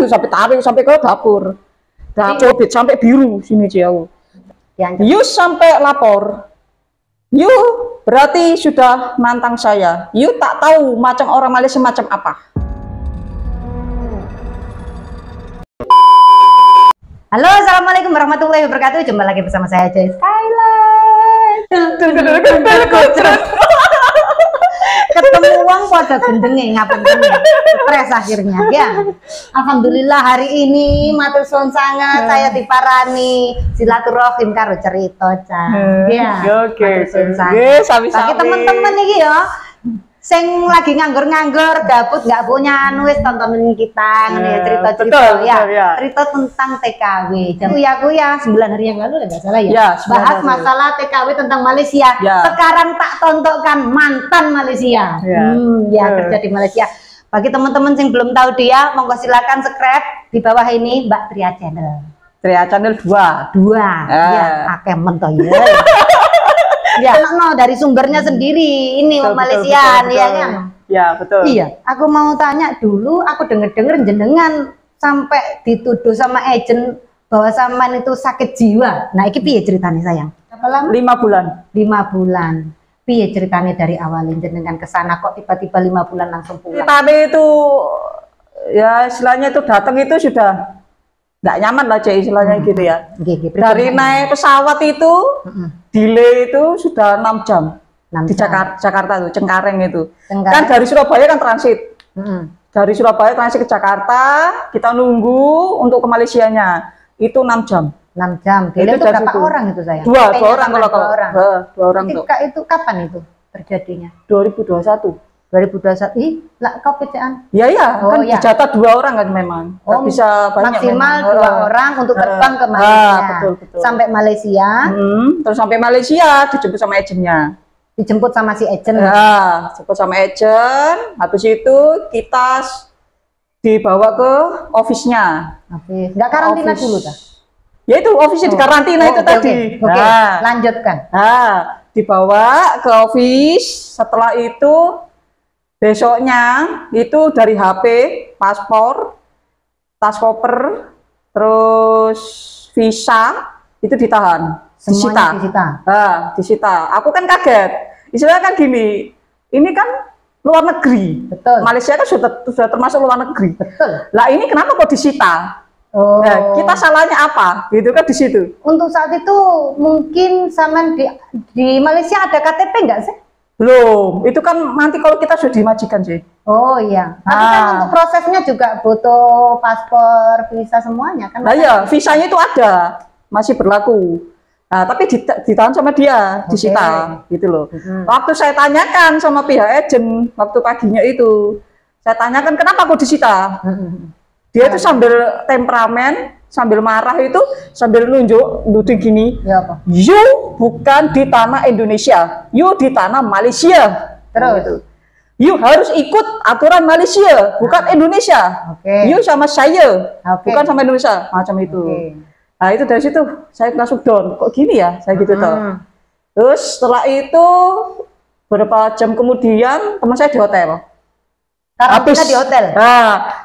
sampai tarik sampai ke dapur. Dapur sampai biru sini jauh. You sampai lapor. You berarti sudah nantang saya. You tak tahu macam orang Malaysia macam apa. Halo, assalamualaikum warahmatullahi wabarakatuh. Jumpa lagi bersama saya Joy Skyline. Ketemu uang pada gendenge ngapain stres akhirnya ya. Alhamdulillah hari ini matur suwun sangat saya diparani silaturahim karo cerita Cah. Ya. Oke. Bagi teman-teman iki ya sing lagi nganggur-nganggur gabut nggak punya wis tontonin kita ngene ya cerita-cerita ya. Cerita tentang TKW. Aku ya 9 hari yang lalu enggak salah ya. Bahas masalah TKW tentang Malaysia. Sekarang tak tontonkan mantan Malaysia. Kerja di Malaysia. Bagi teman-teman yang belum tahu dia, monggo silakan subscribe di bawah ini Mbak Tria Channel. Tria Channel 2. Ya, akeh mentoh ya. Ya, no, dari sumbernya sendiri ini betul, Malaysia betul, ya kan? Ya betul. Iya, aku mau tanya dulu, aku denger jenengan sampai dituduh sama agent bahwa sampean itu sakit jiwa. Nah, iki piye ceritanya sayang? Berapa lama? 5 bulan. 5 bulan. Piye ceritanya dari awalin jenengan ke sana kok tiba-tiba 5 bulan langsung pulang? Tapi itu ya istilahnya itu datang itu sudah nggak nyaman lah Cek istilahnya gitu ya. Dari naik pesawat itu delay itu sudah 6 jam di Jakarta tuh Cengkareng itu. Kan dari Surabaya kan transit. Dari Surabaya transit ke Jakarta, kita nunggu untuk ke Malaysianya itu 6 jam. 6 jam. Delay itu berapa orang itu saya? Dua orang kalau dua orang tuh. Itu kapan itu terjadinya? 2021. 2021 lah kau pecaan. Ya kan dijatah 2 orang kan memang. Bisa banyak maksimal memang. 2 orang untuk terbang ke Malaysia. Betul. Sampai Malaysia. Terus sampai Malaysia dijemput sama agentnya. Dijemput sama si agent. Ya, dijemput sama agent. Habis itu kita dibawa ke office-nya. Nggak karantina dulu dah. Ya itu office-nya di karantina itu tadi. Oke. Lanjutkan. Dibawa ke office. Setelah itu besoknya itu dari HP, paspor, tas koper, terus visa itu ditahan, disita. Aku kan kaget. Istilahnya kan gini, ini kan luar negeri. Betul. Malaysia kan sudah termasuk luar negeri. Betul. Lah ini kenapa kok disita? Nah, kita salahnya apa? Gitu kan di situ. Untuk saat itu mungkin sama di Malaysia ada KTP enggak sih? Belum, itu kan nanti kalau kita sudah dimajikan sih. Oh iya, tapi kan untuk prosesnya juga butuh paspor, visa semuanya kan? Nah iya, visanya itu ada, masih berlaku. Nah, tapi ditahan sama dia, disita, gitu loh. Waktu saya tanyakan sama pihak agent, waktu paginya itu, saya tanyakan kenapa kok disita? Dia itu sambil temperamen, sambil marah itu, sambil nunjuk gini. Ya apa? You bukan di tanah Indonesia, you di tanah Malaysia. Terus gitu. You harus ikut aturan Malaysia, bukan Indonesia. You sama saya, bukan sama Indonesia, macam itu. Nah itu dari situ saya langsung down. Kok gini ya? Saya gitu tuh. Terus setelah itu beberapa jam kemudian teman saya di hotel. Habis di hotel.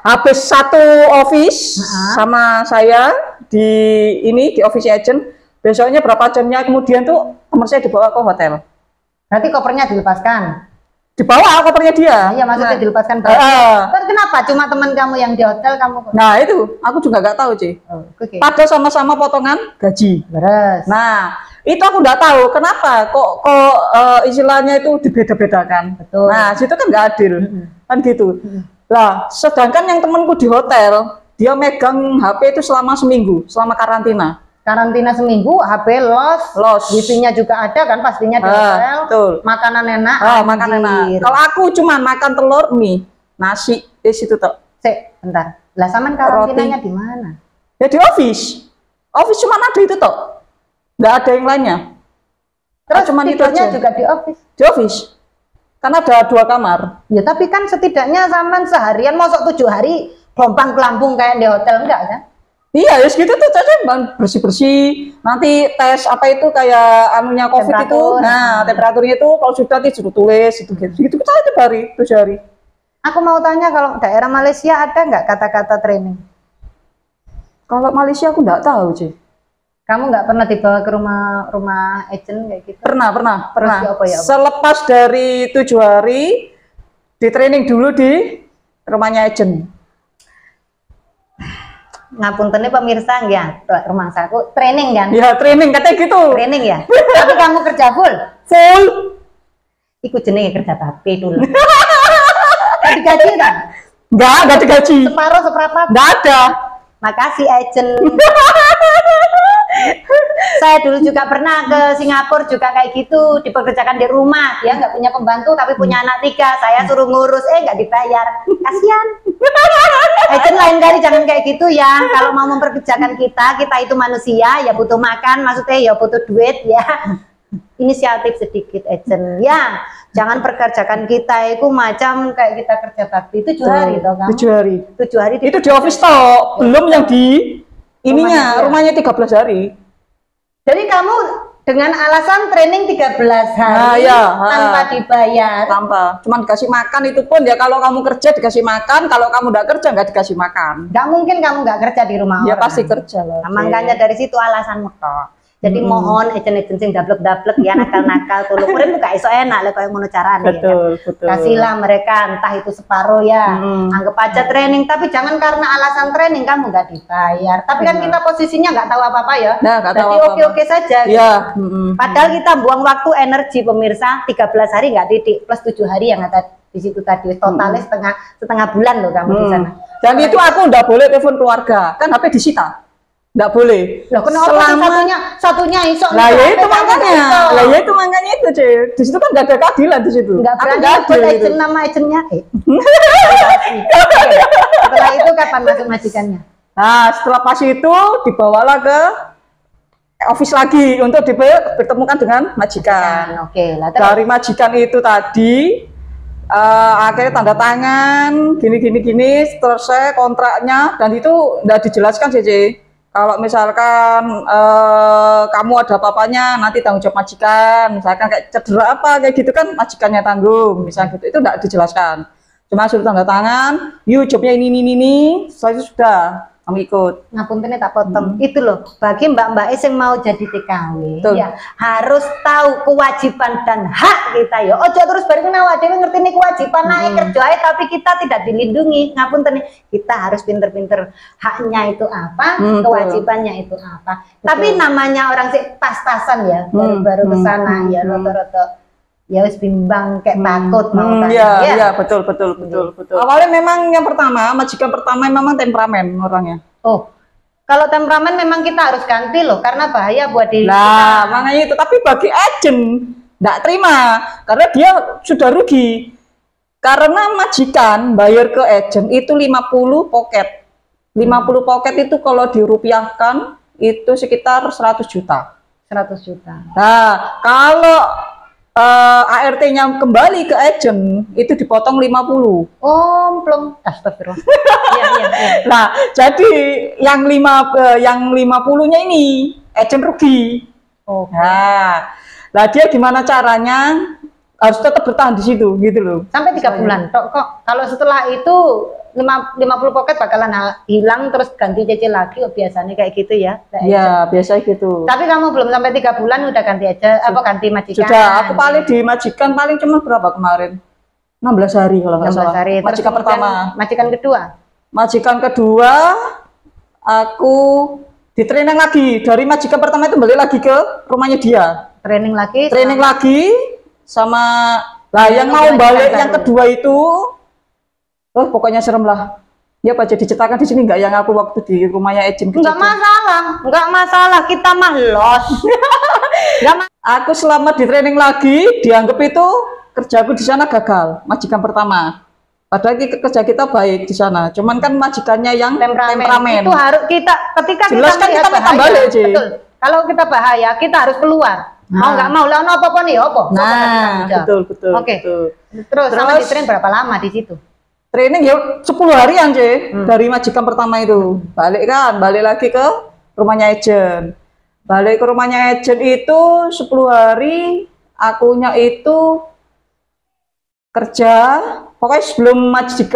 Habis satu office sama saya di office agent. Besoknya berapa jamnya kemudian tuh teman saya dibawa ke hotel. Berarti kopernya dilepaskan. Dibawa kopernya dia. Iya maksudnya dilepaskan. Kenapa? Cuma teman kamu yang di hotel kamu? Nah itu aku juga nggak tahu Ci. Padahal sama-sama potongan gaji. Beres. Nah itu aku nggak tahu kenapa kok istilahnya itu dibeda-bedakan. Betul. Nah situ kan nggak adil. Kan gitu. Lah sedangkan yang temanku di hotel dia megang HP itu selama seminggu, selama karantina seminggu, HP los. Wifi-nya juga ada kan pastinya di hotel. Betul. Makanan enak. Makanan enak. Kalau aku cuma makan telur mie, nasi di situ tuh. Bentar. Lah sampean karantinanya di mana? Ya di office. Office cuma ada itu toh. Nggak ada yang lainnya. Terus cuma tidurnya juga di office. Di office. Karena ada 2 kamar. Ya tapi kan setidaknya sampean seharian masuk 7 hari gompang kelampung kayak di hotel enggak kan? Iya, ya segitu tuh bersih-bersih. Nanti tes apa itu kayak anunya COVID itu. Nah, temperaturnya itu kalau sudah disuruh tulis itu gitu. Kita itu hari 7 hari. Aku mau tanya kalau daerah Malaysia ada nggak kata-kata training? Kalau Malaysia aku nggak tahu, Ci. Kamu nggak pernah dibawa ke rumah agent kayak gitu? Pernah. Apa ya? Selepas dari 7 hari, di training dulu di rumahnya agent. Ngapuntennya pemirsa ya, rumah saku training kan? Ya training katanya gitu. Training ya. Tapi kamu kerja full? Full. Iku jenenge kerja tapi dulu. Gak digaji kan? Enggak digaji. Separuh seperempat? Enggak ada. Makasih agent. Saya dulu juga pernah ke Singapura juga kayak gitu, dipekerjakan di rumah. Dia nggak punya pembantu tapi punya anak 3. Saya suruh ngurus, nggak dibayar. Kasihan. Agent lain kali jangan kayak gitu ya. Kalau mau memperkerjakan kita itu manusia ya, butuh makan, maksudnya ya butuh duit ya. Inisiatif sedikit agent ya. Jangan perkerjakan kita itu macam kayak kita kerja bakti 7 hari toh kamu. 7 hari. 7 hari itu di office toh, belum yang di rumahnya 13 hari. Jadi kamu dengan alasan training 13 hari tanpa dibayar. Tanpa, cuman dikasih makan itu pun ya kalau kamu kerja dikasih makan, kalau kamu nggak kerja nggak dikasih makan. Nggak mungkin kamu nggak kerja di rumah ya orang. pasti kerja lah. Nah, makanya dari situ alasanmu toh. Jadi mohon agent-agent sing dablek-dablek ya, nakal-nakal tulung urip gak iso enak lek koyo ngono carane. Betul. Kasihlah mereka entah itu separuh ya. Anggap aja training, tapi jangan karena alasan training kamu nggak dibayar. Tapi kan kita posisinya nggak tahu apa-apa ya. Jadi oke-oke saja. Ya. Gitu. Padahal kita buang waktu energi pemirsa 13 hari nggak titik plus 7 hari yang ada di situ tadi. Totalnya setengah bulan loh kamu di sana. Dan itu aku nggak boleh telepon keluarga, kan HP disita. Nggak boleh. Loh, kenapa satunya iso? Lah ya itu makanya itu, Cek. Di situ kan nggak ada keadilan di situ. Nggak berani buat agent nama agentnya. Setelah itu kapan masuk majikannya? Nah, setelah pas itu dibawalah ke office lagi untuk dipertemukan dengan majikan. Oke, lah dari majikan itu tadi akhirnya tanda tangan gini selesai kontraknya, dan itu nggak dijelaskan sih. Kalau misalkan kamu ada apa-apanya nanti tanggung jawab majikan, misalkan kayak cedera apa kayak gitu kan majikannya tanggung, misalnya gitu, itu enggak dijelaskan. Cuma suruh tanda tangan, yuk jobnya ini, setelah itu sudah kamu ikut. Ngapuntennya tak potong. Itu loh, bagi mbak-mbak yang mau jadi TKW ya harus tahu kewajiban dan hak kita ya. Ojo terus bari awak dhewe ngerti nih kewajiban naik kerja tapi kita tidak dilindungi. Ngapunten, kita harus pinter-pinter haknya itu apa, kewajibannya itu apa. Tapi namanya orang sih pas-pasan ya, baru-baru ke sana ya rata-rata ya wis bimbang kayak takut mau tanya. Iya, betul. Awalnya memang yang pertama, majikan pertama memang temperamen orangnya. Oh, kalau temperamen memang kita harus ganti loh, karena bahaya buat diri kita. Makanya itu, tapi bagi agent nggak terima, karena dia sudah rugi. Karena majikan bayar ke agent itu 50 pocket. 50 pocket itu kalau dirupiahkan itu sekitar 100 juta. 100 juta. Nah, kalau ART-nya kembali ke agent itu dipotong 50. Oh, belum. Astagfirullah. Iya. Nah, jadi yang 50-nya ini agent rugi. Oh. Nah, dia gimana caranya harus tetap bertahan di situ gitu loh. Sampai 3 bulan. Kok kalau setelah itu 50 pocket bakalan hilang terus ganti cicil lagi, biasanya kayak gitu ya? Iya, biasa gitu. Tapi kamu belum sampai 3 bulan udah ganti aja, ganti majikan? Sudah, aku paling di majikan paling cuma berapa kemarin? 16 hari kalau nggak salah. Hari. Majikan pertama. Majikan kedua? Majikan kedua, aku di training lagi. Dari majikan pertama itu balik lagi ke rumahnya dia. Training lagi? Training lagi sama, yang mau balik yang kedua itu, pokoknya serem lah. Ya Pak, jadi ceritakan di sini nggak yang aku waktu di rumahnya agent. Nggak masalah, kita mah los. Aku selama di training lagi dianggap itu kerjaku di sana gagal, majikan pertama. Padahal kerja kita baik di sana, cuman kan majikannya yang temperamen. Itu harus ketika jelas kita kan kita balik, betul. Kalau kita bahaya, kita harus keluar. Mau nggak mau, lah apa nih, apa? Nah, betul. Oke. Terus sama di train berapa lama di situ? Training ya 10 harian, dari majikan pertama itu. Balik lagi ke rumahnya agent. Balik ke rumahnya agent itu 10 hari, akunya itu kerja. Pokoknya sebelum masuk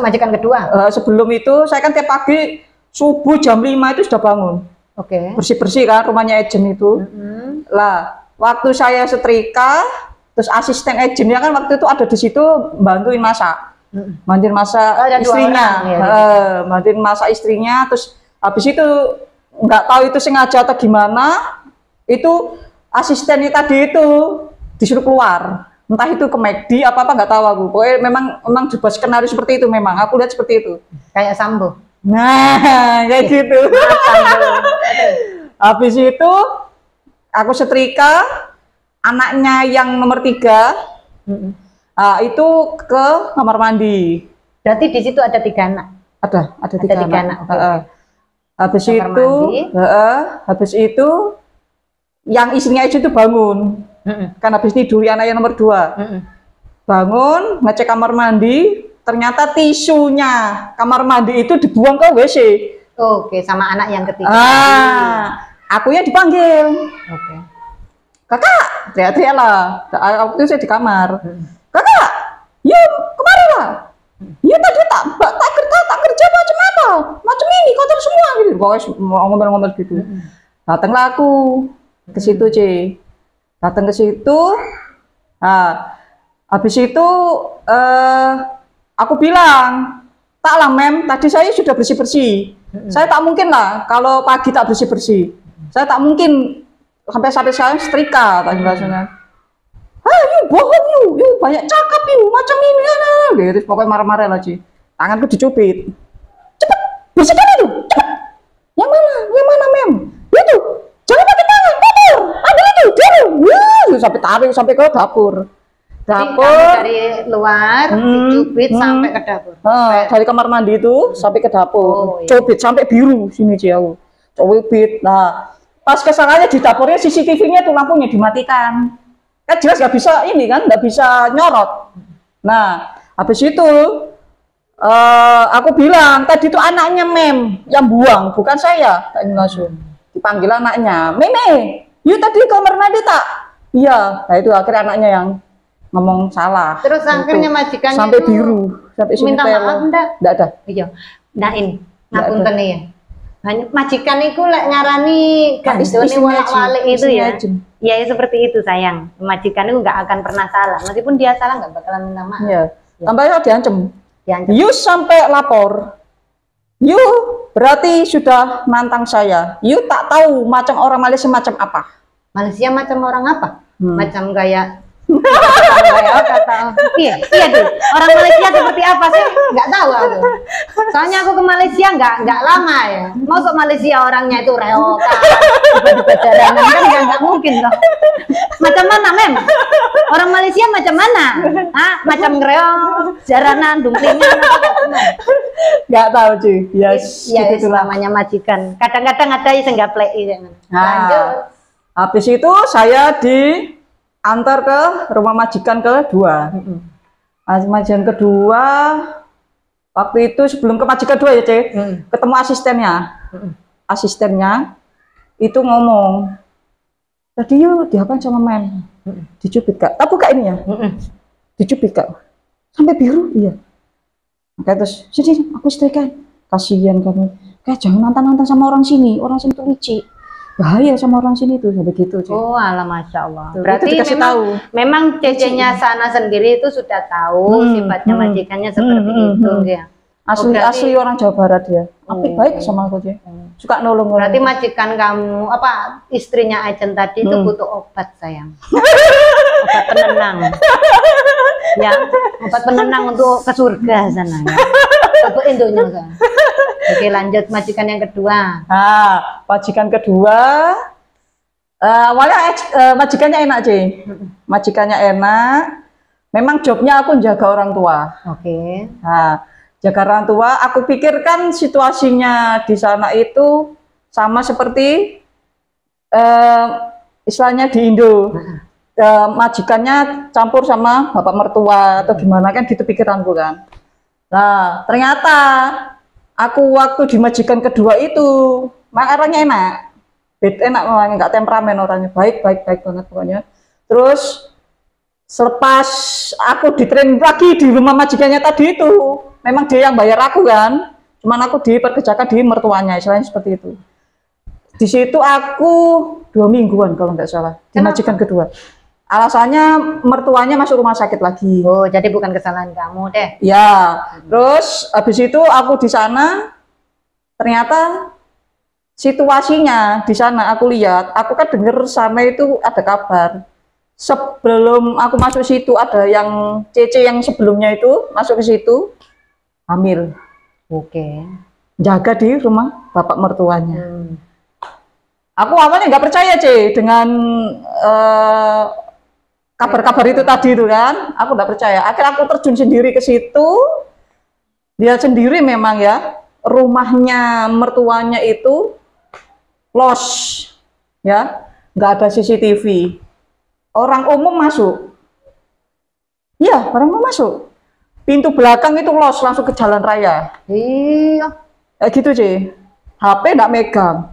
majikan kedua. Sebelum itu saya kan tiap pagi subuh jam 5 itu sudah bangun. Oke. Bersih-bersih kan rumahnya Ejen itu. Lah, waktu saya setrika, terus asisten Ejennya kan waktu itu ada di situ bantuin masak. Bantuin masak istrinya. Bantuin masak istrinya, terus habis itu nggak tahu itu sengaja atau gimana, itu asistennya tadi itu disuruh keluar. Entah itu ke McD apa nggak tahu aku. Pokoknya memang dibuat skenario seperti itu, memang aku lihat seperti itu. Kayak Sambo. Nah, kayak gitu. Habis itu aku setrika, anaknya yang nomor 3 itu ke kamar mandi. Berarti di situ ada 3 anak. Ada tiga anak. Habis Kamar itu, mandi. habis itu yang istrinya itu bangun. Kan habis tidur anak yang nomor 2. Bangun, ngecek kamar mandi, ternyata tisunya kamar mandi itu dibuang ke WC. Oke, sama anak yang ketiga. Akunya dipanggil. Oke. Kakak, teriak-teriak lah. Waktu itu saya di kamar. Kakak, ya kemari lah. Ya tadi tak kerja macam apa? Macam ini kotor semua gitu. Pokoknya ngomel-ngomel gitu. Datanglah aku ke situ, C. Datang ke situ. Nah, habis itu aku bilang, tak lah mem, tadi saya sudah bersih-bersih. Saya tak mungkin lah kalau pagi tak bersih-bersih. Saya tak mungkin sampai sekarang setrika tak jelasnya. You bohong you banyak cakap macam ini gitu. Pokoknya marah-marah lah, Ci. Tanganku dicubit. Cepet bersihkan itu, cepet. Yang mana mem? Itu jangan pakai tangan, dapur. Ambil itu, sampai tarik sampai ke dapur. Dari luar dicubit sampai ke dapur. Dari kamar mandi itu sampai ke dapur. Cubit sampai biru sini, Ci, aku. Cubit. Nah, pas kesananya di dapurnya CCTV-nya tuh lampunya dimatikan. Kan jelas nggak bisa ini kan, nggak bisa nyorot. Nah, habis itu aku bilang tadi itu anaknya mem yang buang, bukan saya. Tak langsung dipanggil anaknya, Meme, you tadi kamar mandi tak? Iya. Nah itu akhirnya anaknya yang ngomong salah. Terus akhirnya majikannya sampai biru, sampai minta maaf enggak? Enggak ada. Iya. Nah ini ngapunten ya. Majikan itu lek nyarani gandone wolak-walik itu ya. Ya seperti itu sayang. Majikan itu nggak akan pernah salah. Meskipun dia salah nggak bakalan minta maaf. Iya. Tambahnya diancem. You sampai lapor. You berarti sudah nantang saya. You tak tahu macam orang Malaysia macam apa. Malaysia macam orang apa? Macam gaya iya tuh orang Malaysia seperti apa sih nggak tahu aku, soalnya aku ke Malaysia nggak lama ya. Masuk Malaysia orangnya itu reokan jaranan kan nggak mungkin loh. Macam mana mem orang Malaysia macam mana? Macam reok jaranan dumplingan nggak tahu cuy. Ya itu namanya majikan, kadang-kadang ada yang nggak play. Lanjut. Habis itu saya antar ke rumah majikan kedua. Majikan kedua waktu itu sebelum ke majikan kedua ya, Cek. Ketemu asistennya. Asistennya itu ngomong, tadi yuk diapain sama men? Dicubit Kak. Tak buka ini ya. Dicubit Kak. Sampai biru, iya. Kayak terus, sini aku setrika. Kasihan kamu. Kayak jangan nantang-nantang sama orang sini tuh licik. Bahaya sama orang sini tuh, begitu. Oh alah, Masya Allah. Tuh, berarti memang cecenya sana sendiri itu sudah tahu sifatnya majikannya seperti itu ya. Asli orang Jawa Barat ya. Baik sama aku sih. Suka nolong. Berarti majikan kamu istrinya Ejen tadi itu butuh obat sayang. Obat penenang. Ya, obat penenang untuk ke surga sana ya. Untuk Indonya kan. Oke, lanjut majikan yang kedua. Majikan kedua awalnya majikannya enak, Ci. Majikannya enak. Memang jobnya aku jaga orang tua. Oke. Jaga orang tua, aku pikirkan situasinya di sana itu sama seperti istilahnya di Indo. Majikannya campur sama bapak mertua atau gimana kan gitu pikiranku kan. Nah, ternyata aku waktu di majikan kedua itu, orangnya enak, enak orangnya, nggak temperamen orangnya, baik banget pokoknya. Terus selepas aku ditrain lagi di rumah majikannya tadi itu, memang dia yang bayar aku kan, Cuman aku diperkerjakan di mertuanya, istilahnya seperti itu. Di situ aku 2 mingguan kalau nggak salah, di majikan kedua. Alasannya mertuanya masuk rumah sakit lagi. Oh, jadi bukan kesalahan kamu deh. Ya, terus habis itu aku di sana, ternyata situasinya di sana aku lihat, aku kan dengar sana itu ada kabar. Sebelum aku masuk situ ada yang Cece yang sebelumnya itu masuk ke situ hamil. Oke. Jaga di rumah bapak mertuanya. Aku awalnya nggak percaya dengan kabar-kabar itu tadi itu kan, aku nggak percaya. Akhirnya aku terjun sendiri ke situ, lihat sendiri memang ya rumahnya mertuanya itu los, ya nggak ada CCTV. Orang umum masuk, iya orang umum masuk. Pintu belakang itu los langsung ke jalan raya. Iya. Gitu HP nggak megang.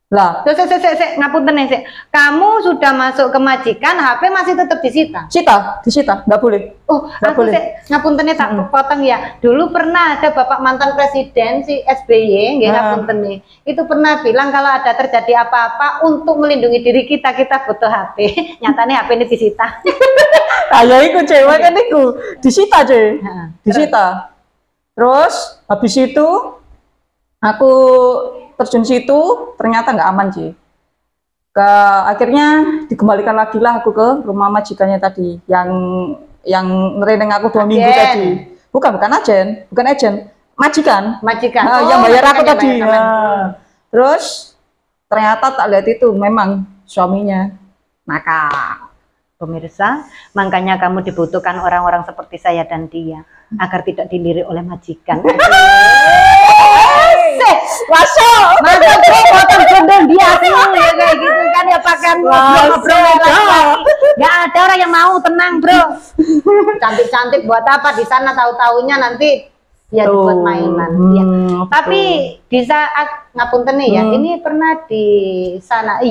Lah, ngapunten sik. Kamu sudah masuk ke majikan, HP masih tetap disita. Disita, nggak boleh. Oh, nggak aku boleh. Ngapunten tak potong ya. Dulu pernah ada Bapak mantan presiden si SBY, nggih ngapunten. Itu pernah bilang kalau ada terjadi apa-apa untuk melindungi diri kita butuh HP. Nyatanya HP ini disita. Ya iku cewek kan iku disita disita. Terus habis itu aku terjun situ ternyata nggak aman akhirnya dikembalikan lagi lah aku ke rumah majikannya tadi yang nereneng aku 2 minggu tadi. Bukan agen, majikan yang bayar aku tadi. Terus ternyata tak lihat itu memang suaminya nakal. Pemirsa, makanya kamu dibutuhkan orang-orang seperti saya dan dia agar tidak dilirik oleh majikan. Masuk, potong gondol dia sih ya kayak gitu kan ya pakai ngobrol nggak ada orang yang mau, tenang bro. Cantik-cantik buat apa di sana, tahu-taunya nanti ya dibuat mainan. Ya. Tapi di saat ngapunten nih ya, ini pernah di sana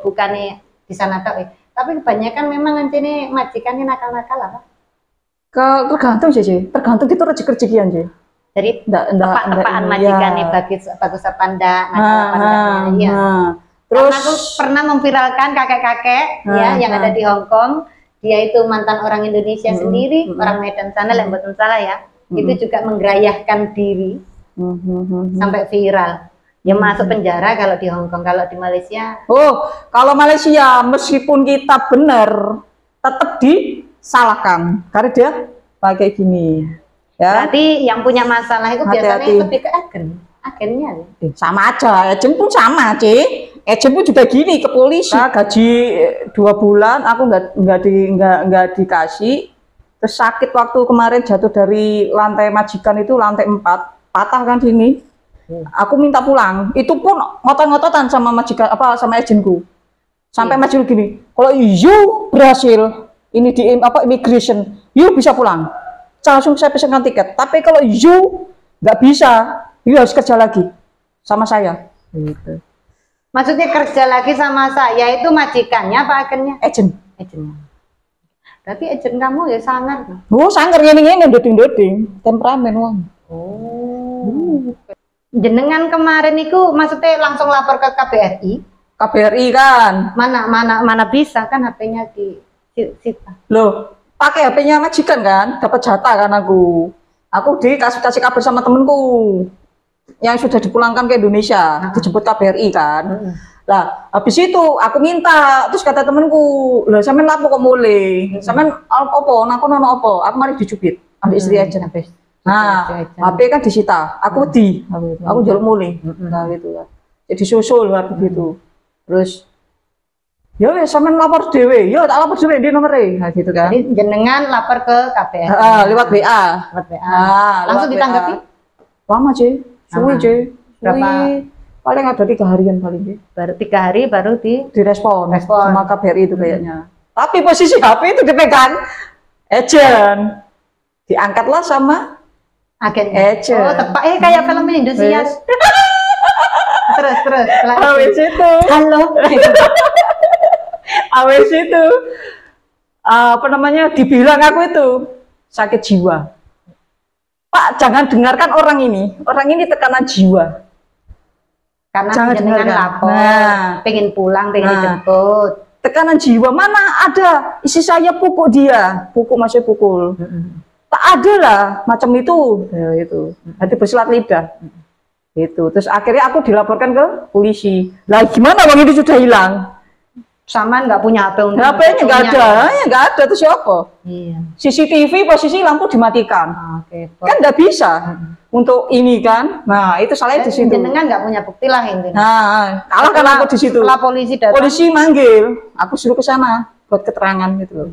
bukannya di sana tapi kebanyakan memang nanti nih majikannya nakal-nakal apa? Tergantung tergantung itu rezeki-rezekian Jadi tepak-tepakan majikannya bagus apa enggak, Terus aku pernah memviralkan kakek-kakek yang ada di Hong Kong. Dia itu mantan orang Indonesia sendiri, orang Medan sana, Lembatan salah ya. Itu juga menggerayahkan diri sampai viral. Ya masuk penjara kalau di Hong Kong, kalau di Malaysia. Oh, kalau Malaysia meskipun kita benar tetap disalahkan karena dia pakai gini. Ya. Berarti yang punya masalah itu biasanya lebih ke agennya. Sama aja, agen pun sama, agen pun juga gini ke polisi. Gaji 2 bulan, aku nggak dikasih. Terus sakit waktu kemarin jatuh dari lantai majikan itu lantai 4, patah kan sini. Aku minta pulang. Itu pun ngotot-ngototan sama majikan sama agenku. Sampai majikan gini, kalau you berhasil ini di immigration, you bisa pulang. Langsung saya pesankan tiket. Tapi kalau you nggak bisa, you harus kerja lagi sama saya. Gitu. Maksudnya kerja lagi sama saya itu majikannya apa agennya? Agennya. Berarti agen kamu ya sangar. Oh, sangar ini doding-doding, temperamen wong. Oh. Jenengan kemarin itu maksudnya langsung lapor ke KBRI? KBRI kan. Mana bisa kan HP-nya disita. Loh, pakai HP-nya majikan kan, dapat jatah kan aku dikasih kabar sama temenku yang sudah dipulangkan ke Indonesia, dijemput KBRI kan. Lah habis itu aku minta, terus kata temenku, lah sampean lapo kok mulai, sampean opo, aku nono opo, aku mari dicubit ambil istri aja habis. Nah HP kan disita, aku jaluk mulai, nah gitu ya, jadi susul waktu gitu. Terus ya wes sampean lapor dhewe, ya tak lapor dhewe di nomere. Nah gitu kan. Jadi jenengan lapor ke KPR. Lewat WA. Langsung ditanggapi? Lama, suwi, berapa? Paling ada 3 harian paling, Baru 3 hari baru direspon sama KBRI itu kayaknya. Tapi posisi HP itu dipegang agent. Diangkatlah sama agen. Oh, tepat kayak film Indonesia. Terus awes itu halo awes itu apa namanya dibilang aku itu sakit jiwa. Pak jangan dengarkan orang ini. Orang ini tekanan jiwa. Karena Jangan jenengan dengarkan. lapor, pengen pulang, pengen dijemput. Tekanan jiwa mana ada? Isi saya pukul dia, masih pukul. Tak ada lah macam itu. Ya, itu. Hati bersilat lidah. Itu. Terus akhirnya aku dilaporkan ke polisi. Lah gimana bang ini sudah hilang? Sama nggak punya HP untuk HP-nya nggak ada, ya nggak ada. Terus siapa? Iya. CCTV posisi lampu dimatikan. Oke. Kan nggak bisa untuk ini kan. Nah itu salahnya di situ. Jenengan nggak punya bukti lah intinya. Nah kalah kan aku di situ. Setelah polisi datang. Polisi manggil, aku suruh ke sana buat keterangan gitu loh.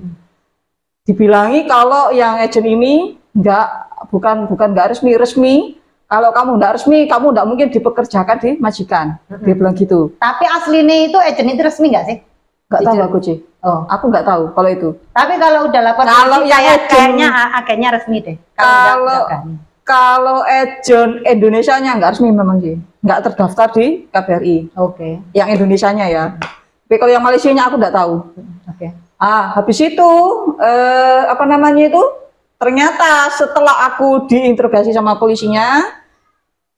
Dibilangi kalau yang agent ini bukan nggak resmi. Kalau kamu nggak resmi, kamu nggak mungkin dipekerjakan di majikan. Dia bilang gitu. Tapi aslinya itu agent itu resmi nggak sih? Nggak tahu aku sih. Oh, Aku nggak tahu kalau itu. tapi kalau udah lapor Kalau polisi, yang agent- kayaknya resmi deh. Kalau agent Indonesianya nggak resmi memang sih, nggak terdaftar di KBRI. Oke. Yang Indonesianya ya. Tapi kalau yang Malaysianya aku nggak tahu. Oke. Habis itu apa namanya itu? Ternyata setelah aku diinterogasi sama polisinya,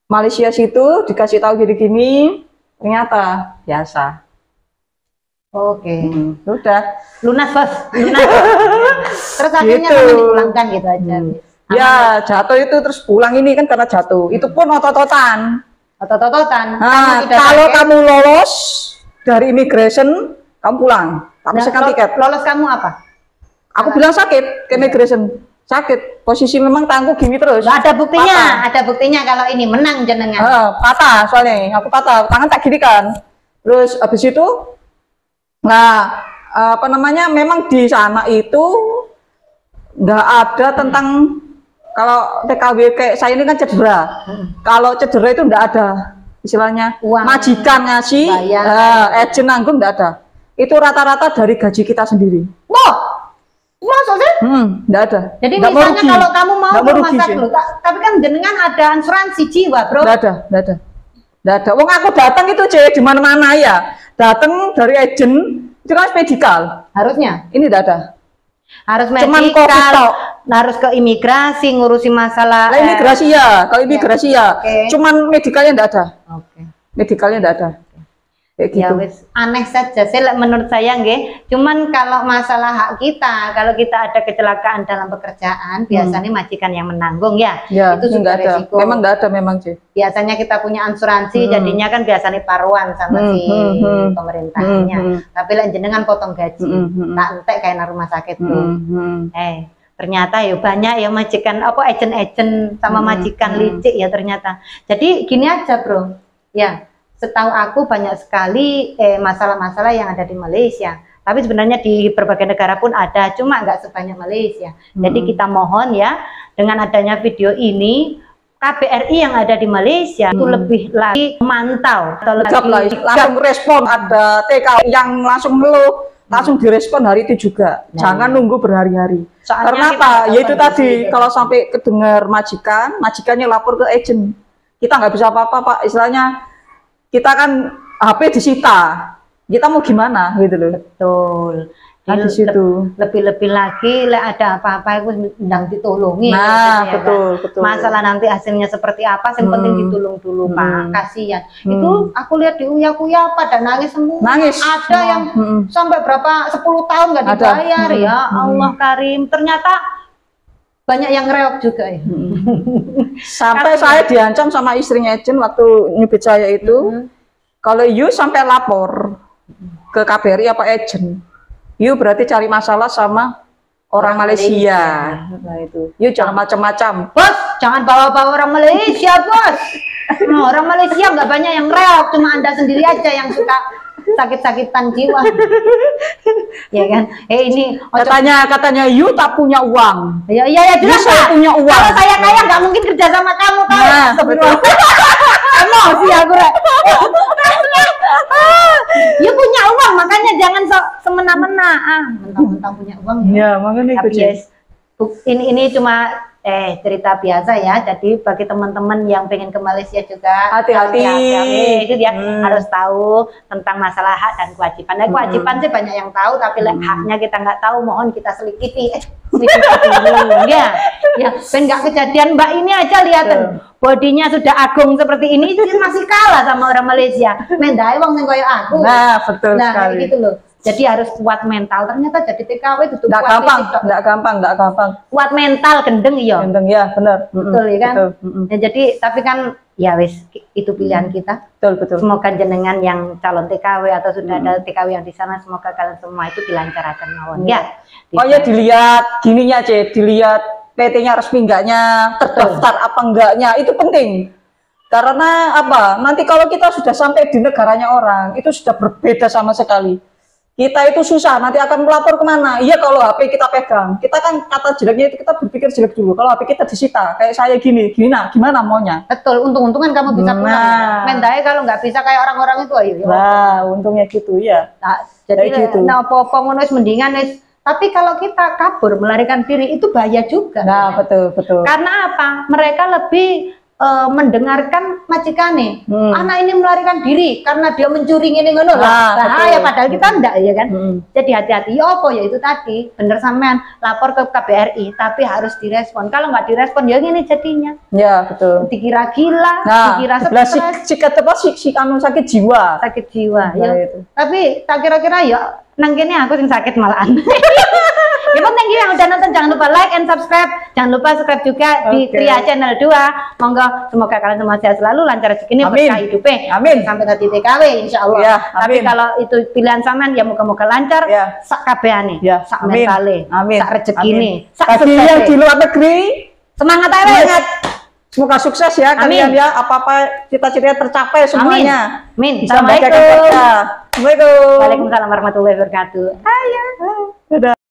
Malaysia situ dikasih tahu gini-gini, ternyata biasa. Oke. Udah. Lunas bos, lunas. Terus akhirnya Gitu. kamu dipulangkan gitu aja. Ya jatuh itu terus pulang ini kan karena jatuh. Itu pun otot-ototan. Otot-ototan. Nah, Kamu tidak kalau pakai- kamu lolos dari immigration, kamu pulang. Tak Nah, misalkan tiket. Lolos kamu apa? Aku bilang sakit ke immigration. Sakit. Posisi memang tangguh gini terus. Nggak ada buktinya, Patah. ada buktinya kalau ini menang jenengan. Patah soalnya. Aku patah. Tangan tak gini kan. Terus habis itu, nah apa namanya? Memang di sana itu nggak ada tentang kalau TKW kayak saya ini kan cedera. Kalau cedera itu nggak ada istilahnya. Uang Majikan ngasih, bayar. agent nanggung nggak ada. Itu rata-rata dari gaji kita sendiri. Wah, masa sih? Nggak ada. Jadi Nggak mau misalnya rugi. kalau kamu mau Nggak ke rumah rugi sakit sih. loh, tapi kan jenengan ada asuransi jiwa, bro. Nggak ada, nggak ada. Nggak ada. Wong aku datang itu di mana-mana ya. Datang dari agent itu kan medical. Harusnya Ini nggak ada. harus Cuman medical, COVID tok. harus ke imigrasi ngurusi masalah. Nah, imigrasi ya. Kalau imigrasi ya. Oke. Cuman medicalnya nggak ada. Oke. Medikalnya nggak ada. Kayak Ya gitu. wis aneh saja sih menurut saya nggih. Cuman kalau masalah hak kita, kalau kita ada kecelakaan dalam pekerjaan, biasanya majikan yang menanggung ya. Ya, itu ini sudah nggak ada. resiko. Memang nggak ada memang sih. Biasanya kita punya asuransi, jadinya kan biasanya paruan sama si pemerintahnya. Tapi lah jenengan potong gaji, tak entek kayak rumah sakit tuh. Ternyata ya banyak ya majikan apa agen-agen sama majikan licik ya ternyata. Jadi gini aja bro, ya setahu aku banyak sekali masalah-masalah yang ada di Malaysia. Tapi sebenarnya di berbagai negara pun ada, cuma nggak sebanyak Malaysia. Jadi kita mohon ya dengan adanya video ini KBRI yang ada di Malaysia itu lebih lagi memantau atau lebih langsung respon. Ada TK yang langsung ngeluh, langsung direspon hari itu juga. Jangan nunggu berhari-hari. Karena apa? Ya itu tadi kalau sampai kedengar majikannya lapor ke agent, kita nggak bisa apa-apa Pak. Istilahnya kita kan HP disita, kita mau gimana gitu loh. Betul. Di situ. Lebih-lebih lagi ada apa-apa itu ndang ditolongi. Nah, ya, betul, kan? betul. Masalah nanti hasilnya seperti apa, yang penting ditolong dulu Pak. Kasihan. Itu aku lihat di Uya-Kuya pada nangis semua. Nangis. Ada yang sampai berapa 10 tahun nggak Ada. dibayar ya. Allah Karim. Ternyata banyak yang reok juga ya. Sampai saya diancam sama istrinya agent waktu nyubit saya itu, kalau you sampai lapor ke KBRI apa agent, you berarti cari masalah sama orang Malaysia. Nah itu, you jangan macam-macam. Bos, jangan bawa-bawa orang Malaysia, bos. Nah, orang Malaysia nggak banyak yang reok, cuma Anda sendiri aja yang suka sakit-sakitan jiwa. Ya kan? Ini Katanya you tak punya uang. ya jelas saya Pak. punya uang. Kalau saya kaya nggak mungkin kerja sama kamu kan? Nah, Sebelum emosi aku Rek. You punya uang, makanya jangan semena-mena. Mentang-mentang punya uang ya. Ya, makanya Tapi yes, ini cuma cerita biasa ya. Jadi bagi teman-teman yang pengen ke Malaysia juga hati-hati itu ya harus tahu tentang masalah hak dan kewajiban. Nah, kewajiban sih banyak yang tahu, tapi haknya kita nggak tahu, mohon kita selidiki dulu ya. Ya, ben nggak kejadian Mbak ini aja lihatin bodinya sudah agung seperti ini, itu masih kalah sama orang Malaysia. Mendai wong sing koyo aku. Nah, betul nah, sekali. Gitu loh. Jadi harus kuat mental. Ternyata jadi TKW itu nggak gampang. Kuat mental, gendeng iya. Gendeng ya, benar. Betul ya kan. Betul. Ya, jadi tapi kan ya wis itu pilihan kita. Betul. Semoga jenengan yang calon TKW atau sudah ada TKW yang di sana, semoga kalian semua itu dilancarkan mawon. Ya. Oh ya, dilihat gininya dilihat PT-nya resmi enggaknya, terdaftar apa enggaknya, itu penting. Karena apa? Nanti kalau kita sudah sampai di negaranya orang, itu sudah berbeda sama sekali. Kita itu susah, nanti akan melapor kemana? Iya, kalau HP kita pegang, kita kan kata jeleknya itu kita berpikir jelek dulu. Kalau HP kita disita, kayak saya gini, gimana maunya? Betul, untung-untungan kamu bisa pulang. Mendai kalau nggak bisa kayak orang-orang itu, ayo. Nah, untungnya gitu ya. Nah, jadi gitu. Nah, apa-apa ngono mendingan wis. Tapi kalau kita kabur melarikan diri itu bahaya juga. Nah, betul. Karena apa? Mereka lebih mendengarkan majikane. Anak ini melarikan diri karena dia mencuri ini ngono lah. Bahaya padahal kita enggak ya kan. Jadi hati-hati. Ya apa ya itu tadi. Bener sampean lapor ke KBRI tapi harus direspon. Kalau nggak direspon ya gini jadinya. Ya, betul. Dikira gila, dikira stres. Si anu sakit jiwa. Sakit jiwa ya. Tapi tak kira-kira ya nang kene aku sing sakit malahan. Ya thank you yang udah nonton, jangan lupa like and subscribe, jangan lupa subscribe juga di Tria Channel 2. Monggo semoga kalian semua sehat selalu, lancar rezekinya, berkah hidupnya. Amin. Sampai tadi TKW insya Allah. Ya, tapi kalau itu pilihan sampean ya moga-moga lancar, sak kabehane, sak mentale, sak rezekine, sak bagi yang di luar negeri semangat aja. Semoga sukses ya kalian ya, apa-apa cita-citanya tercapai semuanya. Amin. Assalamualaikum. Waalaikumsalam warahmatullahi wabarakatuh. Ayo. Dadah.